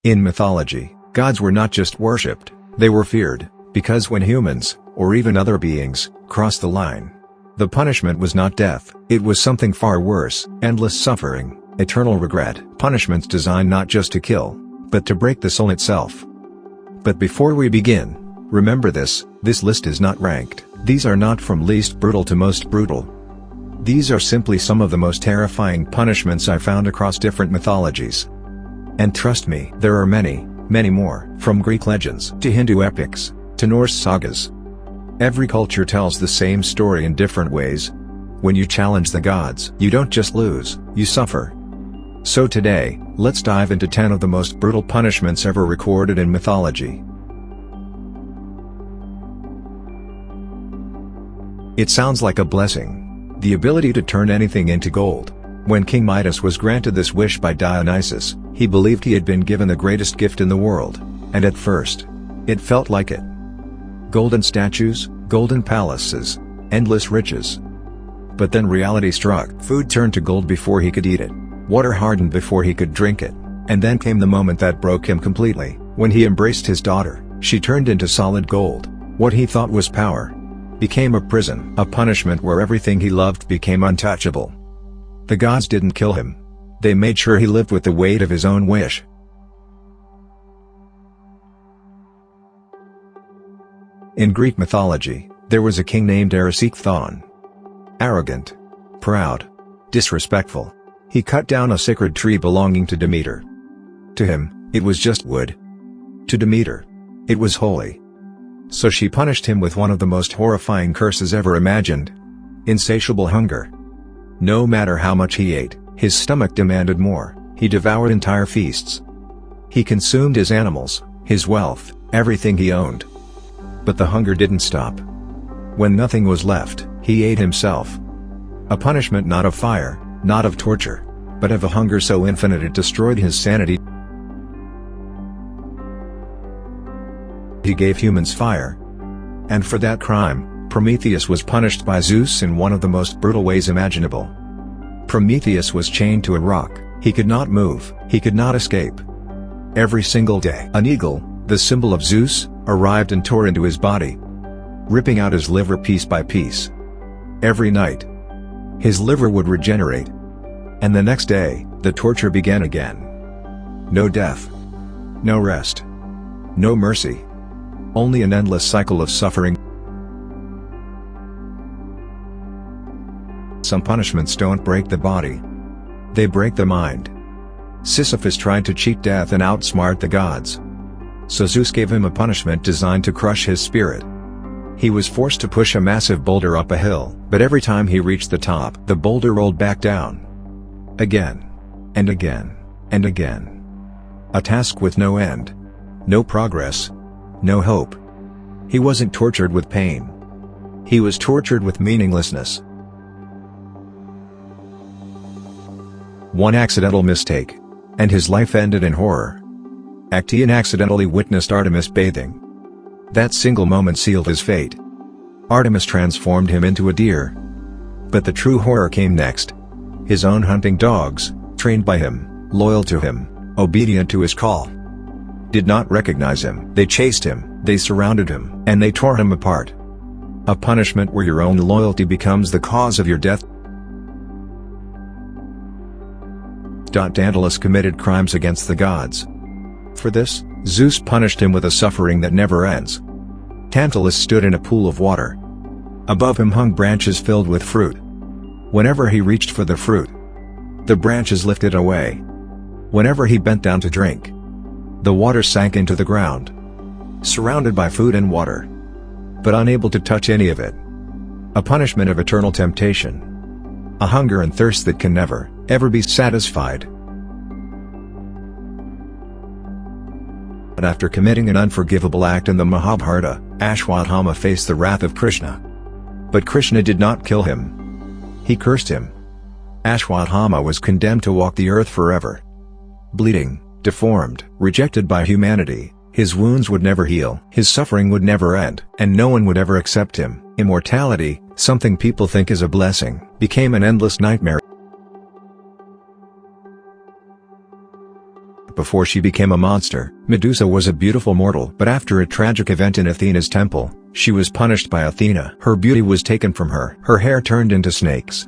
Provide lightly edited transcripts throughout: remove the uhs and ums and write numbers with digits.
In mythology, gods were not just worshipped, they were feared, because when humans, or even other beings, crossed the line, the punishment was not death, it was something far worse: endless suffering, eternal regret. Punishments designed not just to kill, but to break the soul itself. But before we begin, remember this list is not ranked. These are not from least brutal to most brutal. These are simply some of the most terrifying punishments I found across different mythologies. And trust me, there are many, many more, from Greek legends to Hindu epics, to Norse sagas. Every culture tells the same story in different ways. When you challenge the gods, you don't just lose, you suffer. So today, let's dive into 10 of the most brutal punishments ever recorded in mythology. It sounds like a blessing. The ability to turn anything into gold. When King Midas was granted this wish by Dionysus, he believed he had been given the greatest gift in the world, and at first, it felt like it. Golden statues, golden palaces, endless riches. But then reality struck. Food turned to gold before he could eat it. Water hardened before he could drink it. And then came the moment that broke him completely. When he embraced his daughter, she turned into solid gold. What he thought was power became a prison, a punishment where everything he loved became untouchable. The gods didn't kill him. They made sure he lived with the weight of his own wish. In Greek mythology, there was a king named Erisichthon. Arrogant, proud, disrespectful. He cut down a sacred tree belonging to Demeter. To him, it was just wood. To Demeter, it was holy. So she punished him with one of the most horrifying curses ever imagined: insatiable hunger. No matter how much he ate, his stomach demanded more. He devoured entire feasts. He consumed his animals, his wealth, everything he owned. But the hunger didn't stop. When nothing was left, he ate himself. A punishment not of fire, not of torture, but of a hunger so infinite it destroyed his sanity. He gave humans fire. And for that crime, Prometheus was punished by Zeus in one of the most brutal ways imaginable. Prometheus was chained to a rock. He could not move, he could not escape. Every single day, an eagle, the symbol of Zeus, arrived and tore into his body, ripping out his liver piece by piece. Every night, his liver would regenerate. And the next day, the torture began again. No death. No rest. No mercy. Only an endless cycle of suffering. Some punishments don't break the body. They break the mind. Sisyphus tried to cheat death and outsmart the gods. So Zeus gave him a punishment designed to crush his spirit. He was forced to push a massive boulder up a hill, but every time he reached the top, the boulder rolled back down. Again. And again. And again. A task with no end. No progress. No hope. He wasn't tortured with pain. He was tortured with meaninglessness. One accidental mistake, and his life ended in horror. Actaeon accidentally witnessed Artemis bathing. That single moment sealed his fate. Artemis transformed him into a deer. But the true horror came next. His own hunting dogs, trained by him, loyal to him, obedient to his call, did not recognize him. They chased him, they surrounded him, and they tore him apart. A punishment where your own loyalty becomes the cause of your death. Daedalus committed crimes against the gods. For this, Zeus punished him with a suffering that never ends. Tantalus stood in a pool of water. Above him hung branches filled with fruit. Whenever he reached for the fruit, the branches lifted away. Whenever he bent down to drink, the water sank into the ground. Surrounded by food and water, but unable to touch any of it. A punishment of eternal temptation. A hunger and thirst that can never, ever be satisfied. But after committing an unforgivable act in the Mahabharata, Ashwatthama faced the wrath of Krishna. But Krishna did not kill him. He cursed him. Ashwatthama was condemned to walk the earth forever. Bleeding, deformed, rejected by humanity, his wounds would never heal, his suffering would never end, and no one would ever accept him. Immortality, something people think is a blessing, became an endless nightmare. before she became a monster. Medusa was a beautiful mortal, but after a tragic event in Athena's temple, she was punished by Athena. Her beauty was taken from her. Her hair turned into snakes,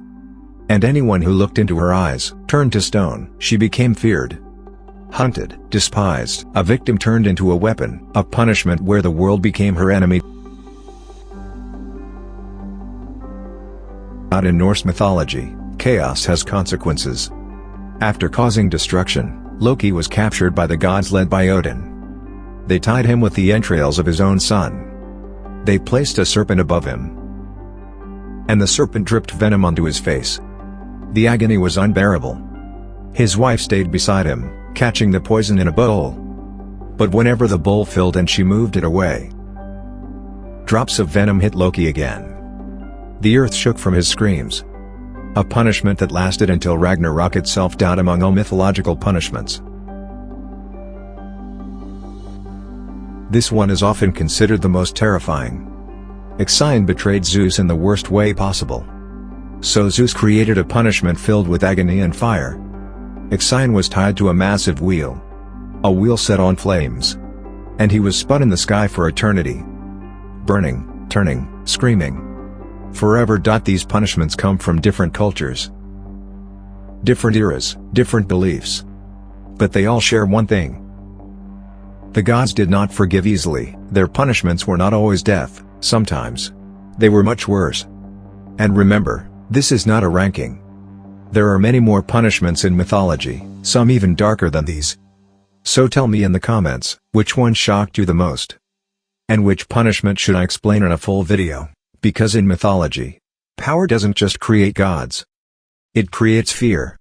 and anyone who looked into her eyes turned to stone. She became feared, hunted, despised. A victim turned into a weapon, a punishment where the world became her enemy. In Norse mythology, chaos has consequences. After causing destruction, Loki was captured by the gods led by Odin. They tied him with the entrails of his own son. They placed a serpent above him, and the serpent dripped venom onto his face. The agony was unbearable. His wife stayed beside him, catching the poison in a bowl. But whenever the bowl filled and she moved it away, drops of venom hit Loki again. The earth shook from his screams. A punishment that lasted until Ragnarok itself. Among all mythological punishments, this one is often considered the most terrifying. Ixion betrayed Zeus in the worst way possible. So Zeus created a punishment filled with agony and fire. Ixion was tied to a massive wheel. A wheel set on flames. And he was spun in the sky for eternity. Burning, turning, screaming. Forever. These punishments come from different cultures, different eras, different beliefs. But they all share one thing. The gods did not forgive easily. Their punishments were not always death, sometimes they were much worse. And remember, this is not a ranking. There are many more punishments in mythology, some even darker than these. So tell me in the comments, which one shocked you the most? And which punishment should I explain in a full video? Because in mythology, power doesn't just create gods. It creates fear.